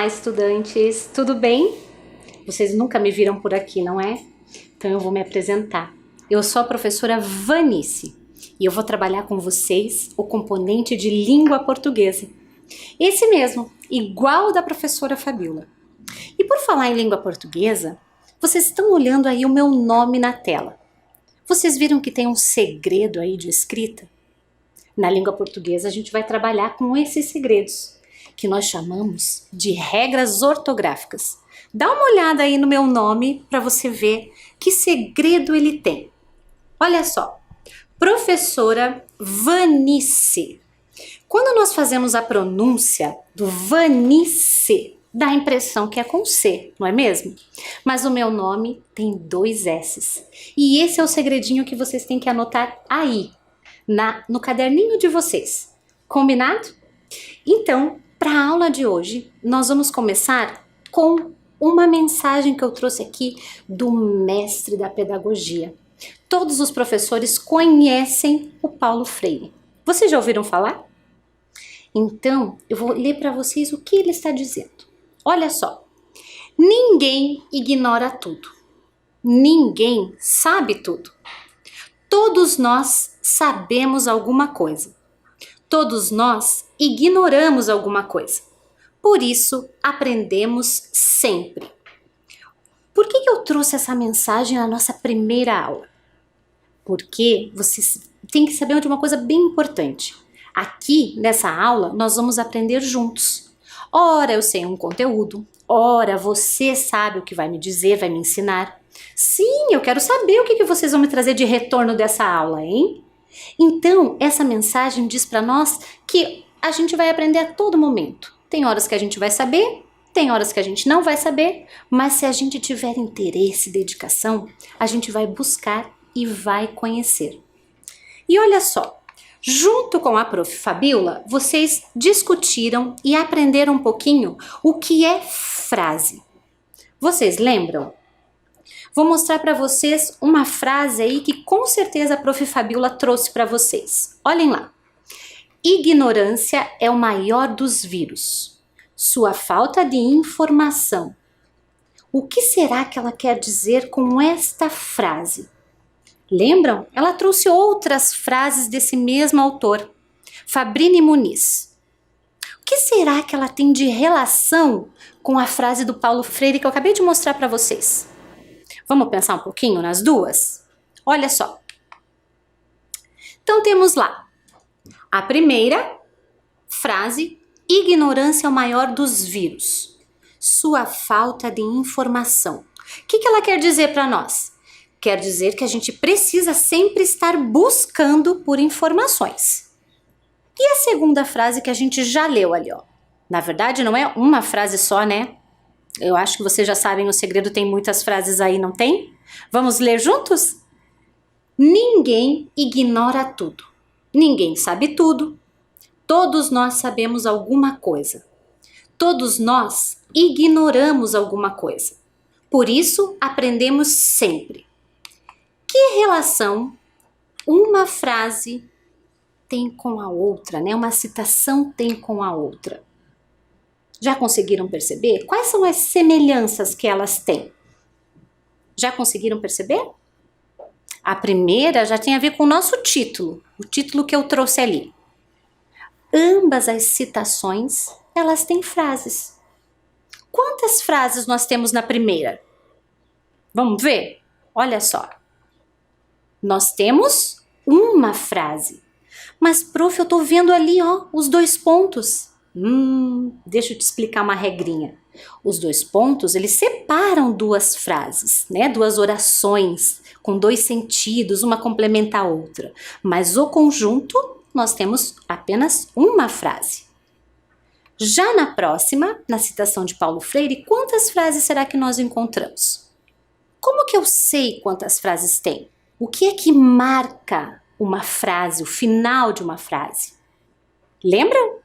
Olá, estudantes! Tudo bem? Vocês nunca me viram por aqui, não é? Então eu vou me apresentar. Eu sou a professora Vanice e eu vou trabalhar com vocês o componente de língua portuguesa. Esse mesmo, igual o da professora Fabiola. E por falar em língua portuguesa, vocês estão olhando aí o meu nome na tela. Vocês viram que tem um segredo aí de escrita? Na língua portuguesa a gente vai trabalhar com esses segredos, que nós chamamos de regras ortográficas. Dá uma olhada aí no meu nome para você ver que segredo ele tem. Olha só, professora Vanice. Quando nós fazemos a pronúncia do Vanice, dá a impressão que é com C, não é mesmo? Mas o meu nome tem 2 S's. E esse é o segredinho que vocês têm que anotar aí, no caderninho de vocês. Combinado? Então, para a aula de hoje, nós vamos começar com uma mensagem que eu trouxe aqui do mestre da pedagogia. Todos os professores conhecem o Paulo Freire. Vocês já ouviram falar? Então, eu vou ler para vocês o que ele está dizendo. Olha só. Ninguém ignora tudo. Ninguém sabe tudo. Todos nós sabemos alguma coisa. Todos nós ignoramos alguma coisa. Por isso, aprendemos sempre. Por que eu trouxe essa mensagem na nossa primeira aula? Porque vocês têm que saber de uma coisa bem importante. Aqui, nessa aula, nós vamos aprender juntos. Ora eu sei um conteúdo, ora você sabe o que vai me dizer, vai me ensinar. Sim, eu quero saber o que vocês vão me trazer de retorno dessa aula, hein? Então, essa mensagem diz para nós que a gente vai aprender a todo momento. Tem horas que a gente vai saber, tem horas que a gente não vai saber, mas se a gente tiver interesse e dedicação, a gente vai buscar e vai conhecer. E olha só, junto com a prof. Fabiola, vocês discutiram e aprenderam um pouquinho o que é frase. Vocês lembram? Vou mostrar para vocês uma frase aí que com certeza a prof. Fabiola trouxe para vocês. Olhem lá. Ignorância é o maior dos vírus. Sua falta de informação. O que será que ela quer dizer com esta frase? Lembram? Ela trouxe outras frases desse mesmo autor, Fabrini Muniz. O que será que ela tem de relação com a frase do Paulo Freire que eu acabei de mostrar para vocês? Vamos pensar um pouquinho nas duas? Olha só. Então temos lá a primeira frase, ignorância é o maior dos vírus. Sua falta de informação. O que ela quer dizer para nós? Quer dizer que a gente precisa sempre estar buscando por informações. E a segunda frase que a gente já leu ali, ó. Na verdade não é uma frase só, né? Eu acho que vocês já sabem, o segredo tem muitas frases aí, não tem? Vamos ler juntos? Ninguém ignora tudo. Ninguém sabe tudo. Todos nós sabemos alguma coisa. Todos nós ignoramos alguma coisa. Por isso, aprendemos sempre. Que relação uma frase tem com a outra, né? Uma citação tem com a outra? Já conseguiram perceber? Quais são as semelhanças que elas têm? Já conseguiram perceber? A primeira já tem a ver com o nosso título, o título que eu trouxe ali. Ambas as citações, elas têm frases. Quantas frases nós temos na primeira? Vamos ver? Olha só. Nós temos uma frase. Mas, prof, eu tô vendo ali, ó, os 2 pontos. Deixa eu te explicar uma regrinha. Os 2 pontos, eles separam 2 frases, né? 2 orações com 2 sentidos, uma complementa a outra. Mas o conjunto, nós temos apenas uma frase. Já na próxima, na citação de Paulo Freire, quantas frases será que nós encontramos? Como que eu sei quantas frases tem? O que é que marca uma frase, o final de uma frase? Lembram?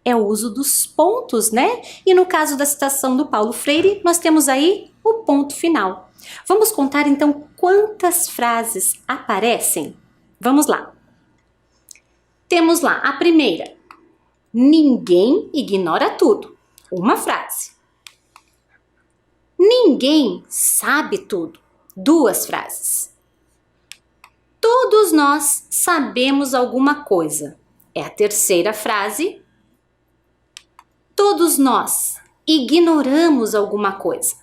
É o uso dos pontos, né? E no caso da citação do Paulo Freire, nós temos aí o ponto final. Vamos contar então quantas frases aparecem? Vamos lá. Temos lá a primeira. Ninguém ignora tudo. Uma frase. Ninguém sabe tudo. 2 frases. Todos nós sabemos alguma coisa. É a terceira frase. Todos nós ignoramos alguma coisa.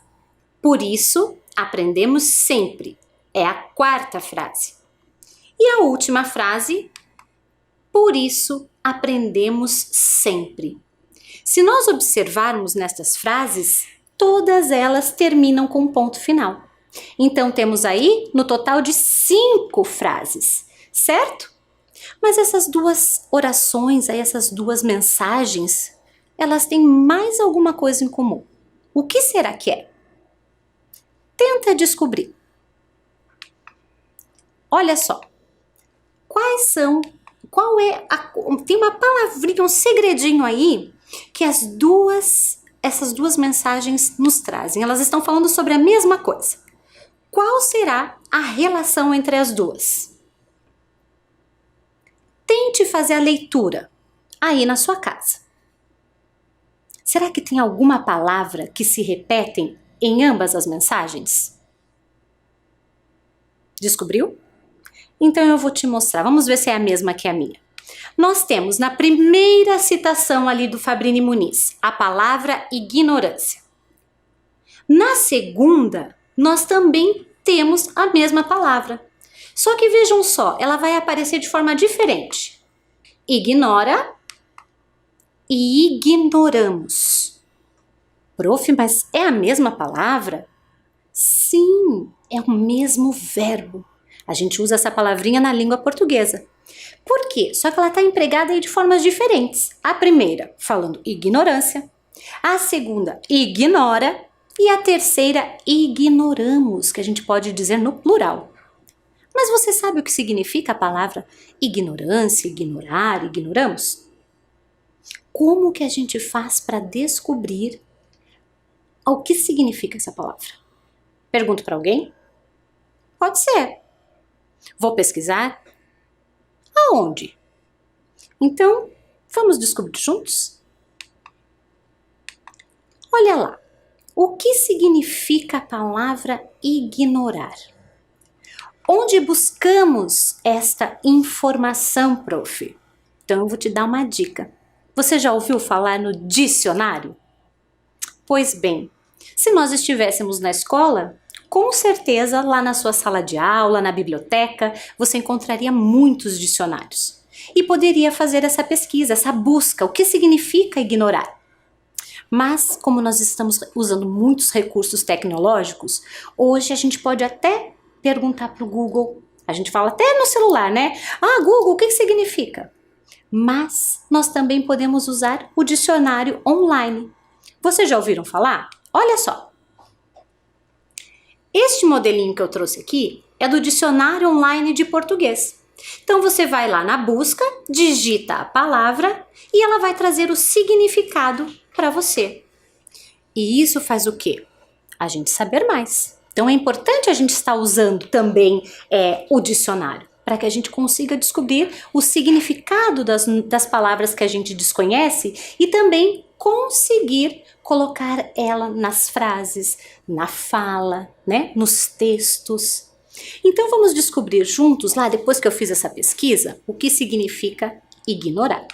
Por isso, aprendemos sempre. É a 4ª frase. E a última frase, por isso aprendemos sempre. Se nós observarmos nestas frases, todas elas terminam com ponto final. Então temos aí no total de 5 frases, certo? Mas essas 2 orações, aí, essas 2 mensagens, elas têm mais alguma coisa em comum. O que será que é? Tenta descobrir. Olha só. Tem uma palavrinha, um segredinho aí que essas duas mensagens nos trazem. Elas estão falando sobre a mesma coisa. Qual será a relação entre as duas? Tente fazer a leitura aí na sua casa. Será que tem alguma palavra que se repetem em ambas as mensagens? Descobriu? Então eu vou te mostrar. Vamos ver se é a mesma que a minha. Nós temos na primeira citação ali do Fabrini Muniz a palavra ignorância. Na segunda, nós também temos a mesma palavra. Só que vejam só, ela vai aparecer de forma diferente. Ignora e ignoramos. Prof, mas é a mesma palavra? Sim, é o mesmo verbo. A gente usa essa palavrinha na língua portuguesa. Por quê? Só que ela está empregada aí de formas diferentes. A primeira, falando ignorância. A segunda, ignora. E a terceira, ignoramos, que a gente pode dizer no plural. Mas você sabe o que significa a palavra ignorância, ignorar, ignoramos? Como que a gente faz para descobrir o que significa essa palavra? Pergunto para alguém? Pode ser. Vou pesquisar? Aonde? Então, vamos descobrir juntos? Olha lá. O que significa a palavra ignorar? Onde buscamos esta informação, prof? Então, eu vou te dar uma dica. Você já ouviu falar no dicionário? Pois bem, se nós estivéssemos na escola, com certeza lá na sua sala de aula, na biblioteca, você encontraria muitos dicionários. E poderia fazer essa pesquisa, essa busca, o que significa ignorar. Mas, como nós estamos usando muitos recursos tecnológicos, hoje a gente pode até perguntar para o Google, a gente fala até no celular, né? Ah, Google, o que significa? Mas nós também podemos usar o dicionário online. Vocês já ouviram falar? Olha só. Este modelinho que eu trouxe aqui é do dicionário online de português. Então você vai lá na busca, digita a palavra e ela vai trazer o significado para você. E isso faz o quê? A gente saber mais. Então é importante a gente estar usando também o dicionário, para que a gente consiga descobrir o significado das palavras que a gente desconhece e também conseguir colocar ela nas frases, na fala, né? Nos textos. Então vamos descobrir juntos, lá depois que eu fiz essa pesquisa, o que significa ignorar.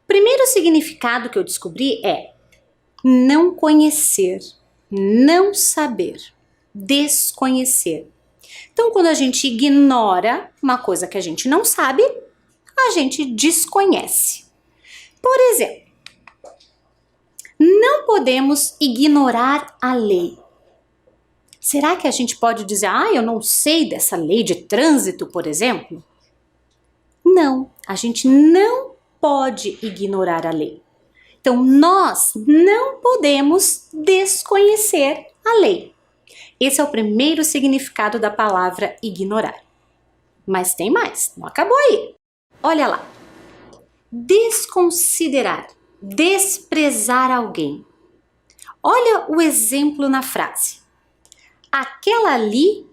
Primeiro significado que eu descobri é não conhecer, não saber, desconhecer. Então, quando a gente ignora uma coisa que a gente não sabe, a gente desconhece. Por exemplo, não podemos ignorar a lei. Será que a gente pode dizer, eu não sei dessa lei de trânsito, por exemplo? Não, a gente não pode ignorar a lei. Então, nós não podemos desconhecer a lei. Esse é o primeiro significado da palavra ignorar. Mas tem mais, não acabou aí. Olha lá. Desconsiderar, desprezar alguém. Olha o exemplo na frase. Aquela ali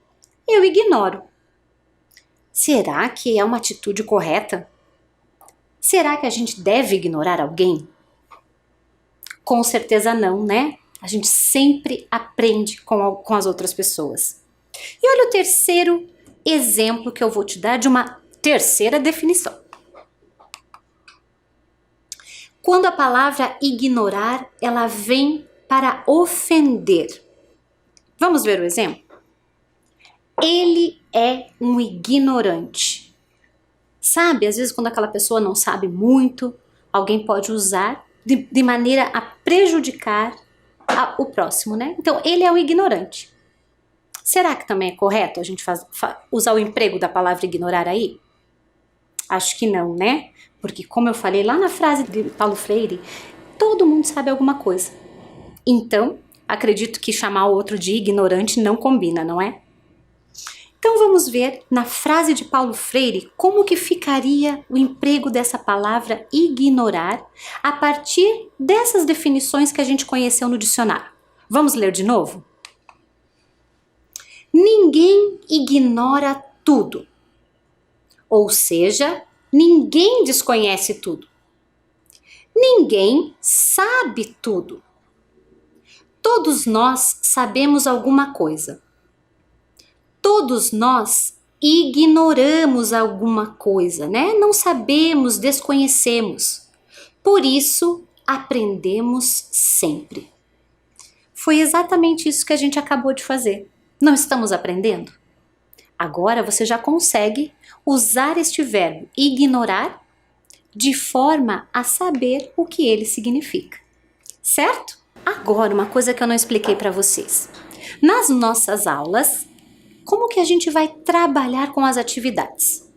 eu ignoro. Será que é uma atitude correta? Será que a gente deve ignorar alguém? Com certeza não, né? A gente sempre aprende com as outras pessoas. E olha o terceiro exemplo que eu vou te dar de uma terceira definição. Quando a palavra ignorar, ela vem para ofender. Vamos ver o exemplo? Ele é um ignorante. Sabe, às vezes quando aquela pessoa não sabe muito, alguém pode usar de maneira a prejudicar o próximo, né? Então, ele é um ignorante. Será que também é correto a gente usar o emprego da palavra ignorar aí? Acho que não, né? Porque como eu falei lá na frase de Paulo Freire, todo mundo sabe alguma coisa. Então, acredito que chamar o outro de ignorante não combina, não é? Então vamos ver na frase de Paulo Freire como que ficaria o emprego dessa palavra ignorar a partir dessas definições que a gente conheceu no dicionário. Vamos ler de novo? Ninguém ignora tudo. Ou seja, ninguém desconhece tudo. Ninguém sabe tudo. Todos nós sabemos alguma coisa. Todos nós ignoramos alguma coisa, né? Não sabemos, desconhecemos. Por isso, aprendemos sempre. Foi exatamente isso que a gente acabou de fazer. Não estamos aprendendo? Agora você já consegue usar este verbo ignorar de forma a saber o que ele significa. Certo? Agora, uma coisa que eu não expliquei para vocês. Nas nossas aulas, como que a gente vai trabalhar com as atividades?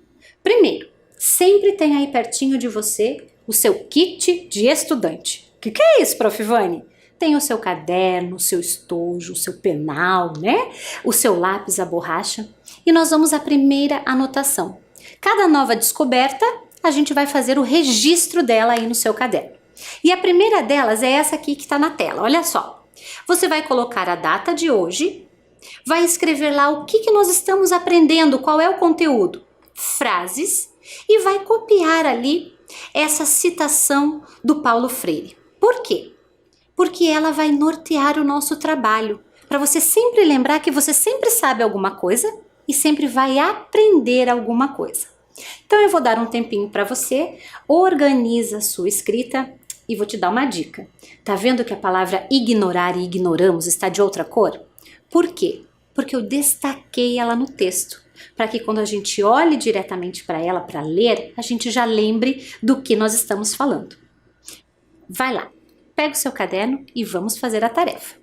Primeiro, sempre tem aí pertinho de você o seu kit de estudante. O que é isso, Prof. Vani? Tem o seu caderno, o seu estojo, o seu penal, né? O seu lápis, a borracha. E nós vamos à primeira anotação. Cada nova descoberta, a gente vai fazer o registro dela aí no seu caderno. E a primeira delas é essa aqui que está na tela, olha só. Você vai colocar a data de hoje, vai escrever lá o que nós estamos aprendendo, qual é o conteúdo, frases, e vai copiar ali essa citação do Paulo Freire. Por quê? Porque ela vai nortear o nosso trabalho, para você sempre lembrar que você sempre sabe alguma coisa e sempre vai aprender alguma coisa. Então eu vou dar um tempinho para você, organiza a sua escrita e vou te dar uma dica. Tá vendo que a palavra ignorar e ignoramos está de outra cor? Por quê? Porque eu destaquei ela no texto, para que quando a gente olhe diretamente para ela para ler, a gente já lembre do que nós estamos falando. Vai lá, pega o seu caderno e vamos fazer a tarefa.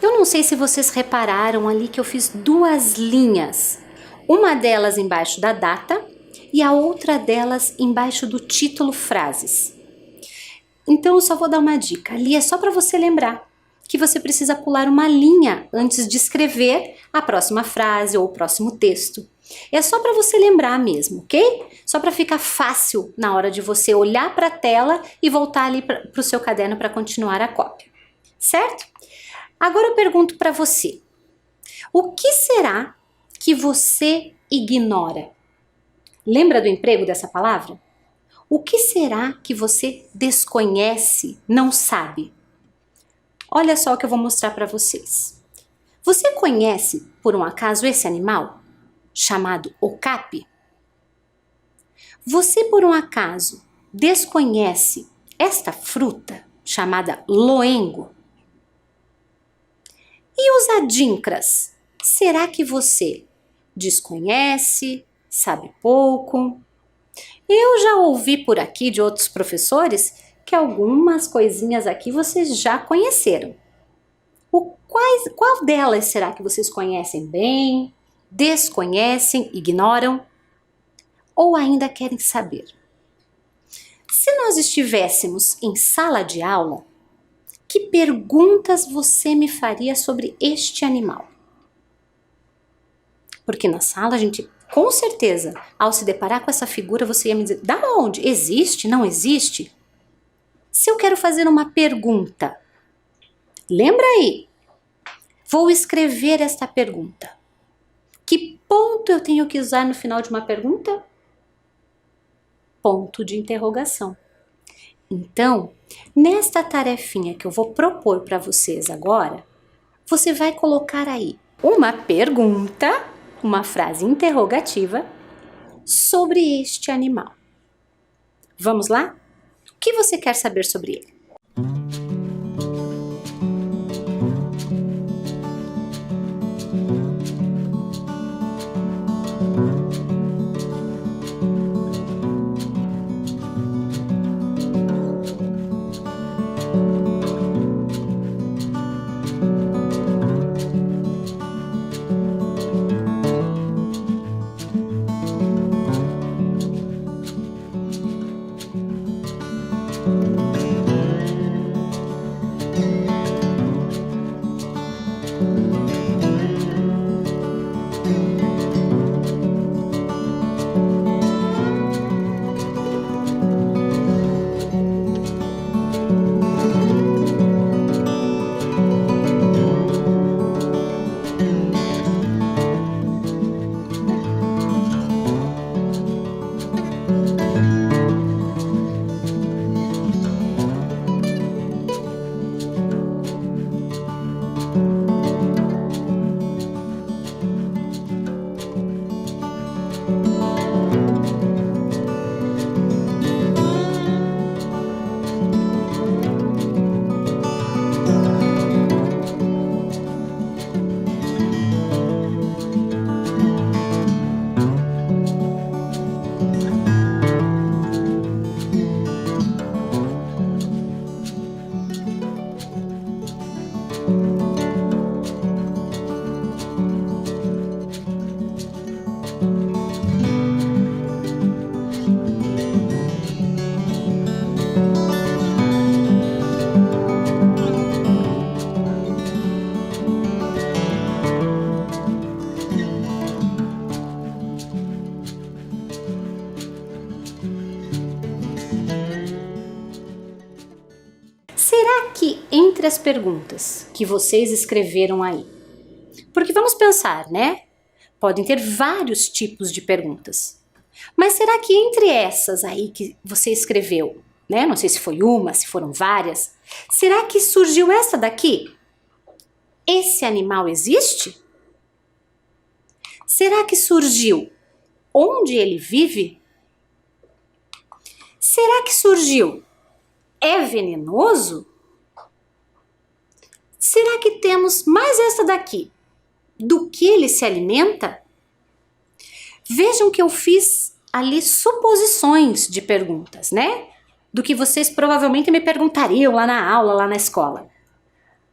Eu não sei se vocês repararam ali que eu fiz duas linhas, uma delas embaixo da data e a outra delas embaixo do título frases. Então eu só vou dar uma dica, ali é só para você lembrar que você precisa pular uma linha antes de escrever a próxima frase ou o próximo texto. É só para você lembrar mesmo, ok? Só para ficar fácil na hora de você olhar para a tela e voltar ali para o seu caderno para continuar a cópia, certo? Agora eu pergunto para você, o que será que você ignora? Lembra do emprego dessa palavra? O que será que você desconhece, não sabe? Olha só o que eu vou mostrar para vocês. Você conhece, por um acaso, esse animal? Chamado okapi? Você, por um acaso, desconhece esta fruta chamada loengo? E os adinkras? Será que você desconhece, sabe pouco? Eu já ouvi por aqui de outros professores que algumas coisinhas aqui vocês já conheceram. Qual delas será que vocês conhecem bem, desconhecem, ignoram ou ainda querem saber? Se nós estivéssemos em sala de aula, que perguntas você me faria sobre este animal? Porque na sala a gente, com certeza, ao se deparar com essa figura, você ia me dizer, da onde? Existe? Não existe? Se eu quero fazer uma pergunta, lembra aí, vou escrever esta pergunta. Que ponto eu tenho que usar no final de uma pergunta? Ponto de interrogação. Então, nesta tarefinha que eu vou propor para vocês agora, você vai colocar aí uma pergunta, uma frase interrogativa sobre este animal. Vamos lá? O que você quer saber sobre ele? Será que entre as perguntas que vocês escreveram aí, porque vamos pensar, né? Podem ter vários tipos de perguntas. Mas será que entre essas aí que você escreveu, né? Não sei se foi uma, se foram várias. Será que surgiu essa daqui? Esse animal existe? Será que surgiu onde ele vive? Será que surgiu é venenoso? Será que temos mais essa daqui? Do que ele se alimenta? Vejam que eu fiz ali suposições de perguntas, né? Do que vocês provavelmente me perguntariam lá na aula, lá na escola.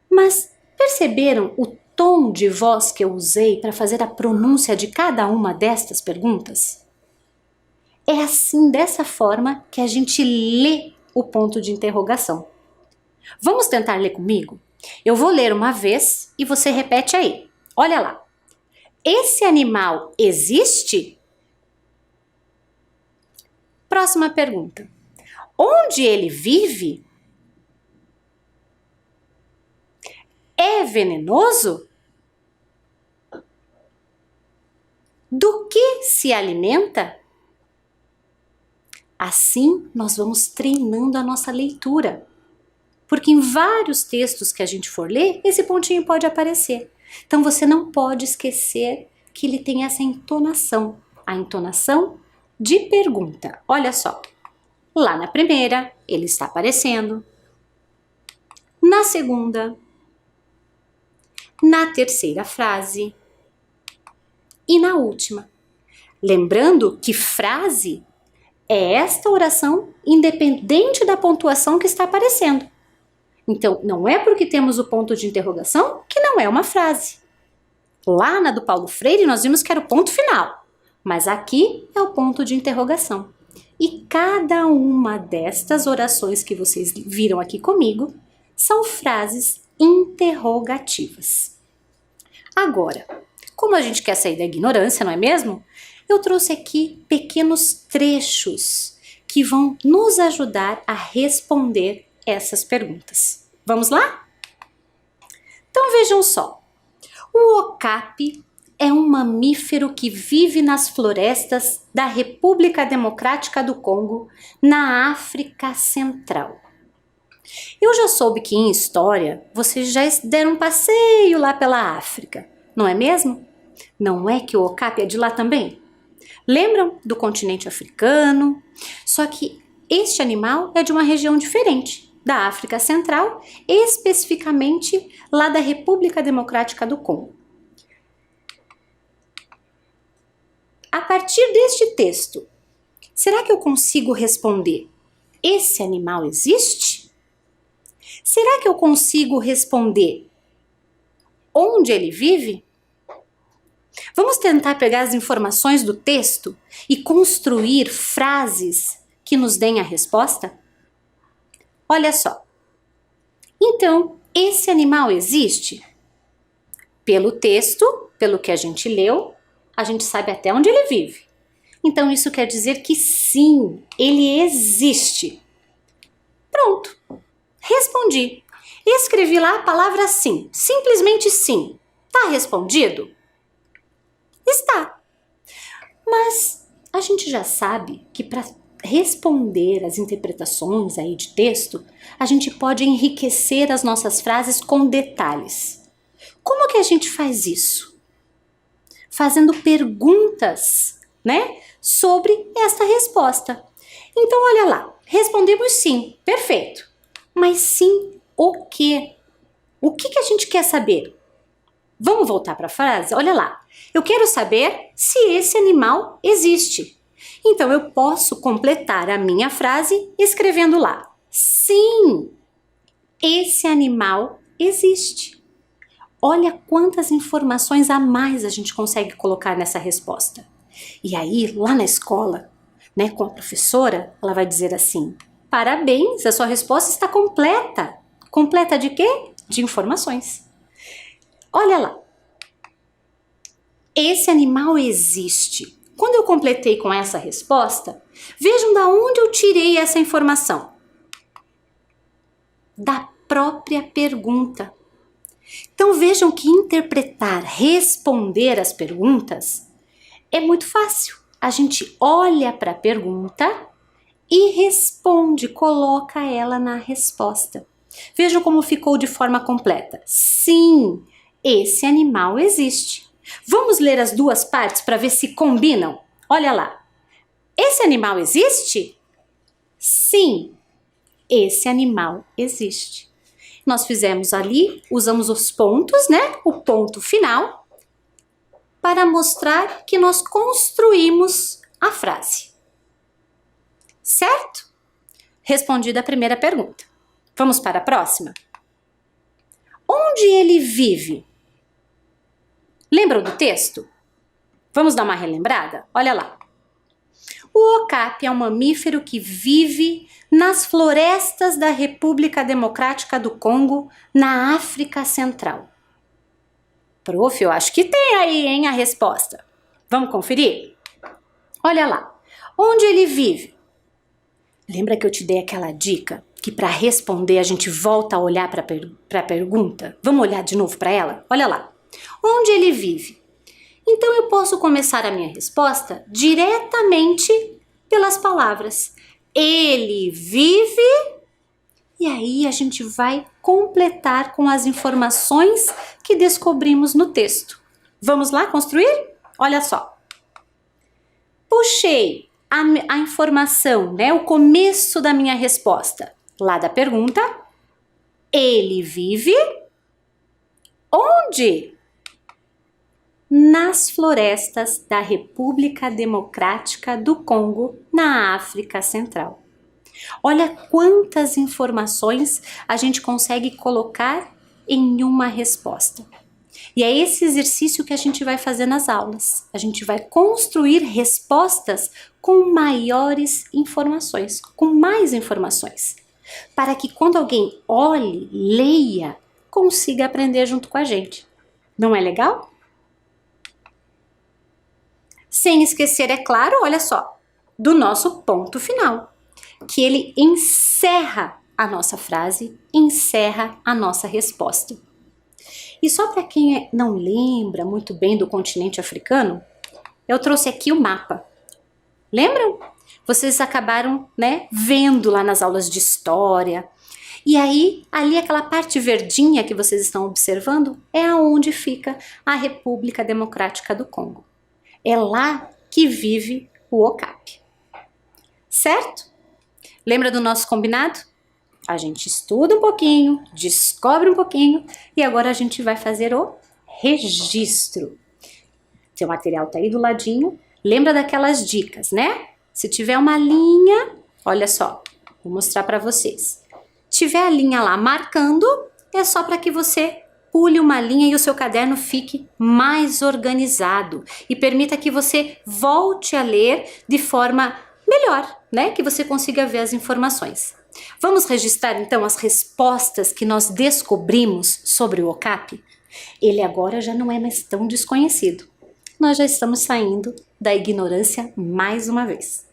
Mas perceberam o tom de voz que eu usei para fazer a pronúncia de cada uma destas perguntas? É assim, dessa forma, que a gente lê o ponto de interrogação. Vamos tentar ler comigo? Eu vou ler uma vez e você repete aí. Olha lá. Esse animal existe? Próxima pergunta. Onde ele vive? É venenoso? Do que se alimenta? Assim, nós vamos treinando a nossa leitura. Porque em vários textos que a gente for ler, esse pontinho pode aparecer. Então você não pode esquecer que ele tem essa entonação, a entonação de pergunta. Olha só, lá na primeira ele está aparecendo, na segunda, na terceira frase e na última. Lembrando que frase é esta oração independente da pontuação que está aparecendo. Então, não é porque temos o ponto de interrogação que não é uma frase. Lá na do Paulo Freire nós vimos que era o ponto final, mas aqui é o ponto de interrogação. E cada uma destas orações que vocês viram aqui comigo são frases interrogativas. Agora, como a gente quer sair da ignorância, não é mesmo? Eu trouxe aqui pequenos trechos que vão nos ajudar a responder essas perguntas. Vamos lá? Então vejam só. O okapi é um mamífero que vive nas florestas da República Democrática do Congo, na África Central. Eu já soube que em história vocês já deram um passeio lá pela África, não é mesmo? Não é que o okapi é de lá também? Lembram do continente africano? Só que este animal é de uma região diferente, da África Central, especificamente lá da República Democrática do Congo. A partir deste texto, será que eu consigo responder: esse animal existe? Será que eu consigo responder: onde ele vive? Vamos tentar pegar as informações do texto e construir frases que nos deem a resposta? Olha só. Então, esse animal existe? Pelo texto, pelo que a gente leu, a gente sabe até onde ele vive. Então, isso quer dizer que sim, ele existe. Pronto. Respondi. Escrevi lá a palavra sim. Simplesmente sim. Tá respondido? Está. Mas a gente já sabe que para responder as interpretações aí de texto, a gente pode enriquecer as nossas frases com detalhes. Como que a gente faz isso? Fazendo perguntas, né, sobre esta resposta. Então, olha lá, respondemos sim, perfeito. Mas sim o quê? O que a gente quer saber? Vamos voltar para a frase? Olha lá, eu quero saber se esse animal existe. Então, eu posso completar a minha frase escrevendo lá: sim, esse animal existe. Olha quantas informações a mais a gente consegue colocar nessa resposta. E aí, lá na escola, né, com a professora, ela vai dizer assim: parabéns, a sua resposta está completa. Completa de quê? De informações. Olha lá. Esse animal existe. Quando eu completei com essa resposta, vejam da onde eu tirei essa informação. Da própria pergunta. Então vejam que interpretar, responder as perguntas é muito fácil. A gente olha para a pergunta e responde, coloca ela na resposta. Vejam como ficou de forma completa. Sim, esse animal existe. Vamos ler as duas partes para ver se combinam? Olha lá. Esse animal existe? Sim, esse animal existe. Nós fizemos ali, usamos os pontos, né? O ponto final, para mostrar que nós construímos a frase. Certo? Respondida a primeira pergunta. Vamos para a próxima? Onde ele vive? Lembram do texto? Vamos dar uma relembrada? Olha lá. O okapi é um mamífero que vive nas florestas da República Democrática do Congo, na África Central. Prof, eu acho que tem aí, hein, a resposta. Vamos conferir? Olha lá. Onde ele vive? Lembra que eu te dei aquela dica que para responder a gente volta a olhar para a pergunta? Vamos olhar de novo para ela? Olha lá. Onde ele vive? Então eu posso começar a minha resposta diretamente pelas palavras. Ele vive, e aí a gente vai completar com as informações que descobrimos no texto. Vamos lá construir? Olha só. Puxei a informação, né, o começo da minha resposta, lá da pergunta. Ele vive onde? Nas florestas da República Democrática do Congo, na África Central. Olha quantas informações a gente consegue colocar em uma resposta. E é esse exercício que a gente vai fazer nas aulas. A gente vai construir respostas com maiores informações, com mais informações, para que quando alguém olhe, leia, consiga aprender junto com a gente. Não é legal? Sem esquecer, é claro, olha só, do nosso ponto final, que ele encerra a nossa frase, encerra a nossa resposta. E só para quem não lembra muito bem do continente africano, eu trouxe aqui o mapa. Lembram? Vocês acabaram, né, vendo lá nas aulas de história. E aí, ali aquela parte verdinha que vocês estão observando é aonde fica a República Democrática do Congo. É lá que vive o okapi. Certo? Lembra do nosso combinado? A gente estuda um pouquinho, descobre um pouquinho e agora a gente vai fazer o registro. Seu material tá aí do ladinho. Lembra daquelas dicas, né? Se tiver uma linha, olha só, vou mostrar para vocês. Tiver a linha lá marcando, é só para que você pule uma linha e o seu caderno fique mais organizado e permita que você volte a ler de forma melhor, né? Que você consiga ver as informações. Vamos registrar então as respostas que nós descobrimos sobre o okapi? Ele agora já não é mais tão desconhecido. Nós já estamos saindo da ignorância mais uma vez.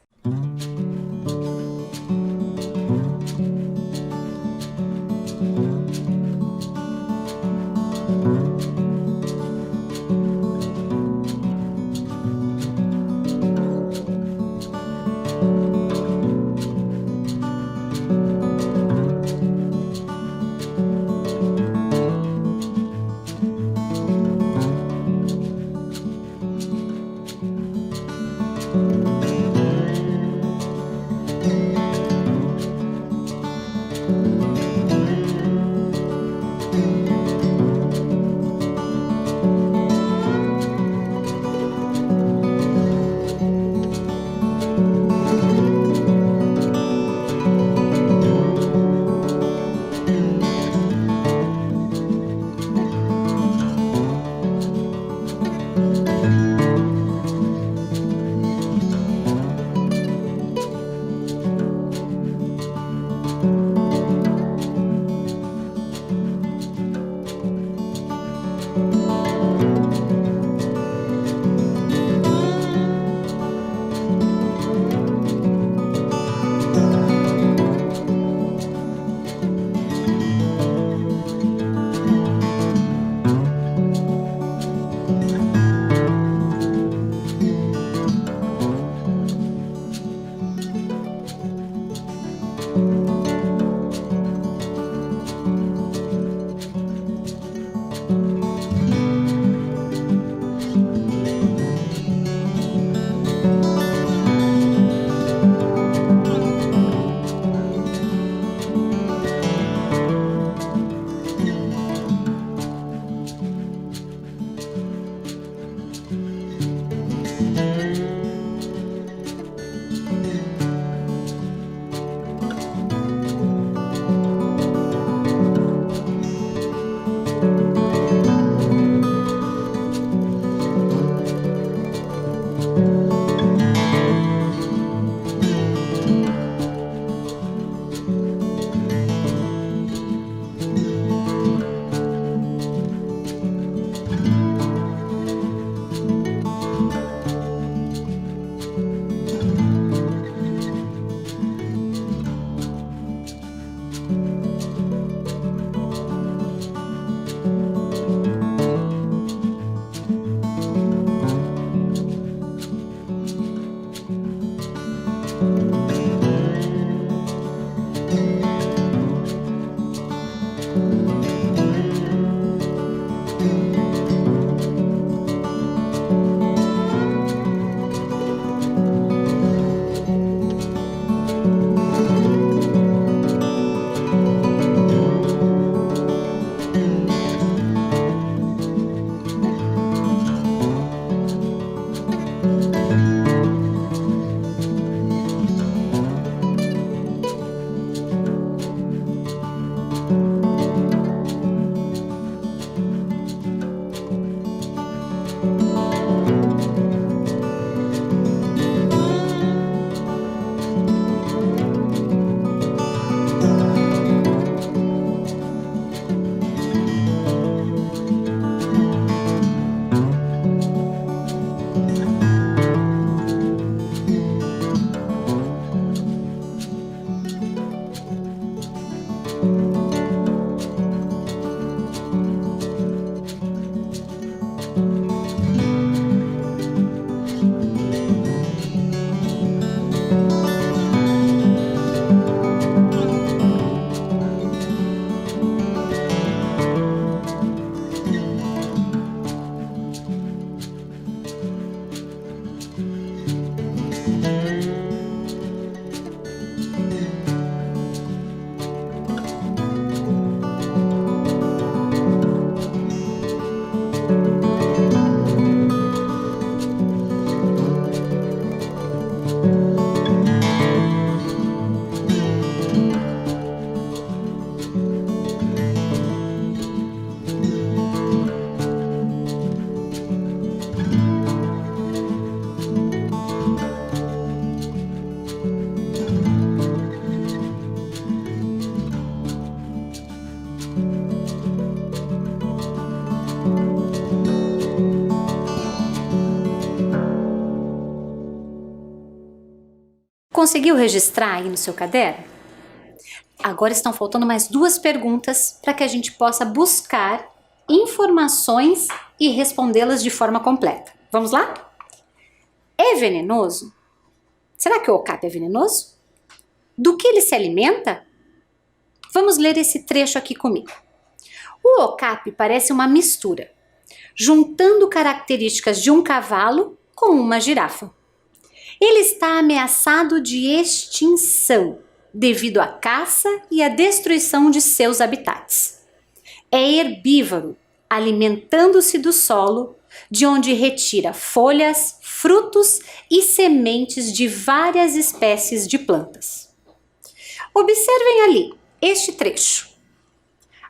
conseguiu registrar aí no seu caderno? Agora estão faltando mais 2 perguntas para que a gente possa buscar informações e respondê-las de forma completa. Vamos lá? É venenoso? Será que o okapi é venenoso? Do que ele se alimenta? Vamos ler esse trecho aqui comigo. O okapi parece uma mistura, juntando características de um cavalo com uma girafa. Ele está ameaçado de extinção devido à caça e à destruição de seus habitats. É herbívoro, alimentando-se do solo, de onde retira folhas, frutos e sementes de várias espécies de plantas. Observem ali este trecho.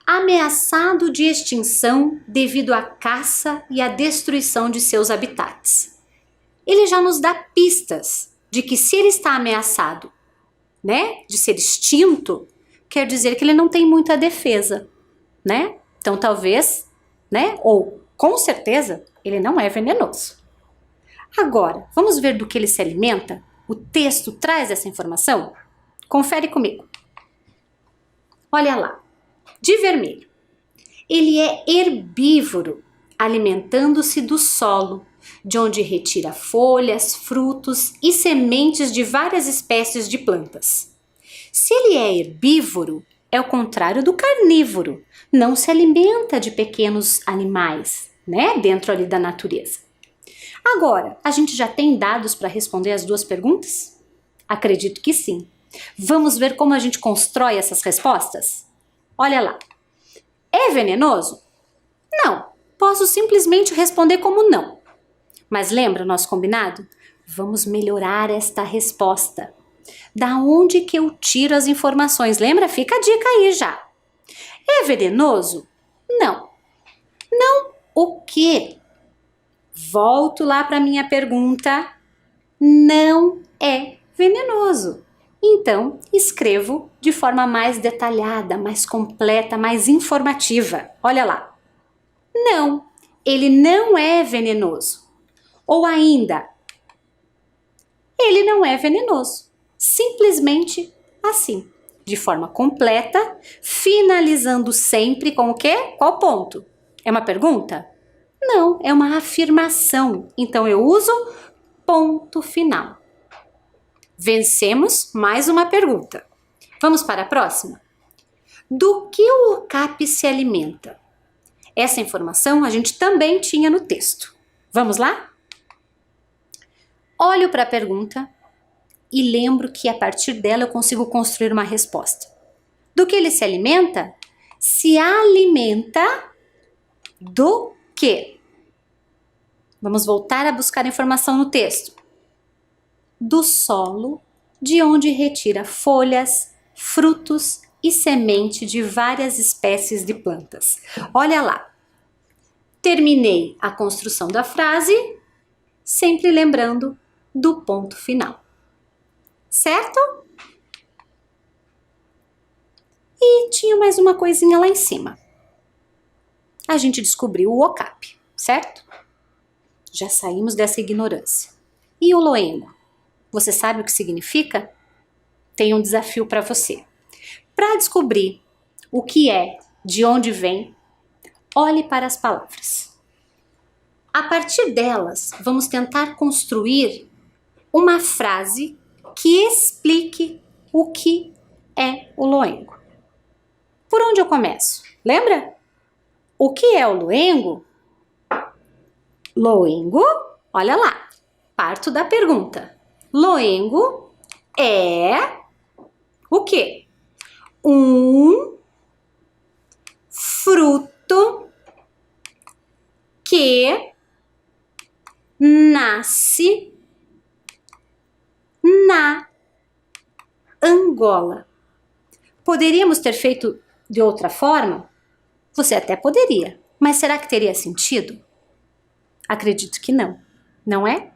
Ameaçado de extinção devido à caça e à destruição de seus habitats. Ele já nos dá pistas de que se ele está ameaçado, né, de ser extinto, quer dizer que ele não tem muita defesa, né? Então talvez, né, ou com certeza, ele não é venenoso. Agora, vamos ver do que ele se alimenta? O texto traz essa informação? Confere comigo. Olha lá, de vermelho. Ele é herbívoro, alimentando-se do solo, de onde retira folhas, frutos e sementes de várias espécies de plantas. Se ele é herbívoro, é o contrário do carnívoro, não se alimenta de pequenos animais, né, dentro ali da natureza. Agora, a gente já tem dados para responder as 2 perguntas? Acredito que sim. Vamos ver como a gente constrói essas respostas? Olha lá. É venenoso? Não. Posso simplesmente responder como não. Mas lembra o nosso combinado? Vamos melhorar esta resposta. Da onde que eu tiro as informações? Lembra? Fica a dica aí já. É venenoso? Não. Não o quê? Volto lá para a minha pergunta. Não é venenoso. Então, escrevo de forma mais detalhada, mais completa, mais informativa. Olha lá. Não, ele não é venenoso. Ou ainda, ele não é venenoso. Simplesmente assim, de forma completa, finalizando sempre com o quê? Qual ponto? É uma pergunta? Não, é uma afirmação. Então eu uso ponto final. Vencemos mais uma pergunta. Vamos para a próxima? Do que o okapi se alimenta? Essa informação a gente também tinha no texto. Vamos lá? Olho para a pergunta e lembro que a partir dela eu consigo construir uma resposta. Do que ele se alimenta? Se alimenta do quê? Vamos voltar a buscar informação no texto. Do solo, de onde retira folhas, frutos e semente de várias espécies de plantas. Olha lá. Terminei a construção da frase, sempre lembrando do ponto final. Certo? E tinha mais uma coisinha lá em cima. A gente descobriu o okapi, certo? Já saímos dessa ignorância. E o loengo? Você sabe o que significa? Tem um desafio para você. Para descobrir o que é, de onde vem, olhe para as palavras. A partir delas, vamos tentar construir uma frase que explique o que é o loengo. Por onde eu começo? Lembra? O que é o loengo? Loengo, olha lá, parto da pergunta. Loengo é o quê? Um fruto que nasce na Angola. Poderíamos ter feito de outra forma? Você até poderia, mas será que teria sentido? Acredito que não, não é?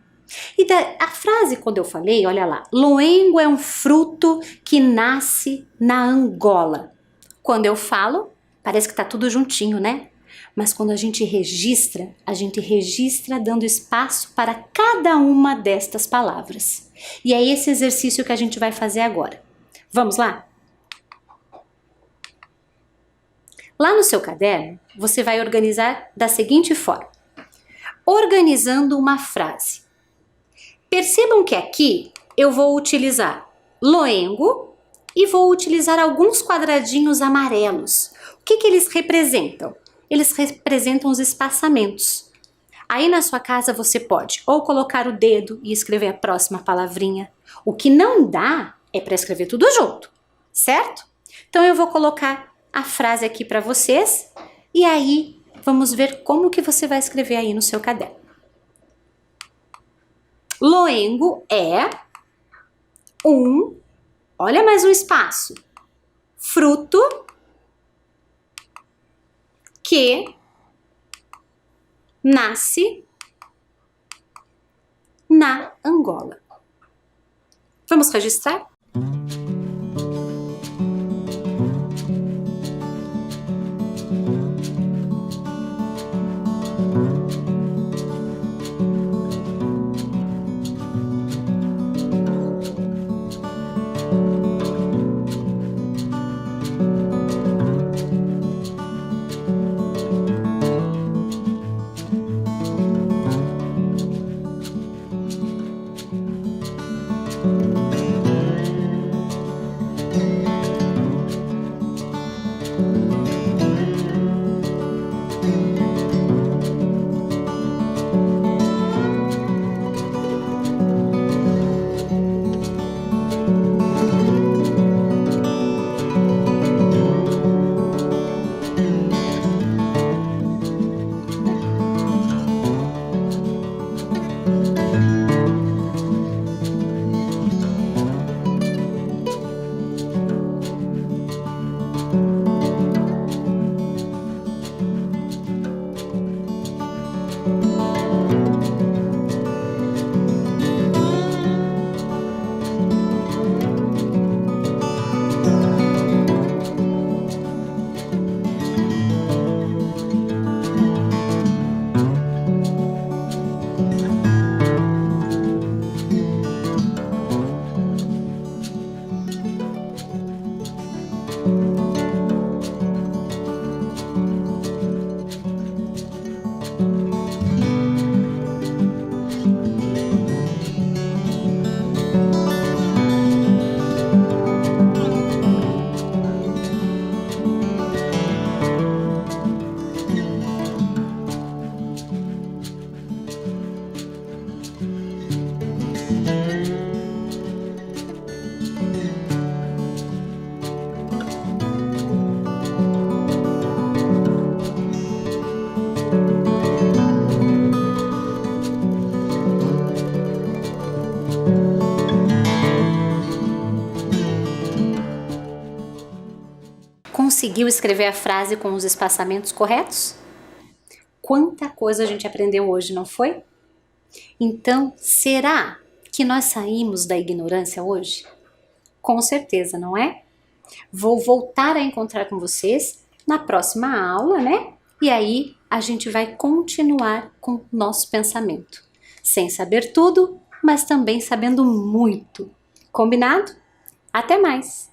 E a frase quando eu falei, olha lá, loengo é um fruto que nasce na Angola. Quando eu falo, parece que tá tudo juntinho, né? Mas quando a gente registra dando espaço para cada uma destas palavras. E é esse exercício que a gente vai fazer agora. Vamos lá? Lá no seu caderno, você vai organizar da seguinte forma. Organizando uma frase. Percebam que aqui eu vou utilizar loengo e vou utilizar alguns quadradinhos amarelos. O que eles representam? Eles representam os espaçamentos. Aí na sua casa você pode ou colocar o dedo e escrever a próxima palavrinha. O que não dá é para escrever tudo junto, certo? Então eu vou colocar a frase aqui para vocês e aí vamos ver como que você vai escrever aí no seu caderno. Loengo é olha mais um espaço, fruto que nasce na Angola. Vamos registrar? Conseguiu escrever a frase com os espaçamentos corretos? Quanta coisa a gente aprendeu hoje, não foi? Então, será que nós saímos da ignorância hoje? Com certeza, não é? Vou voltar a encontrar com vocês na próxima aula, né? E aí a gente vai continuar com o nosso pensamento. Sem saber tudo, mas também sabendo muito. Combinado? Até mais!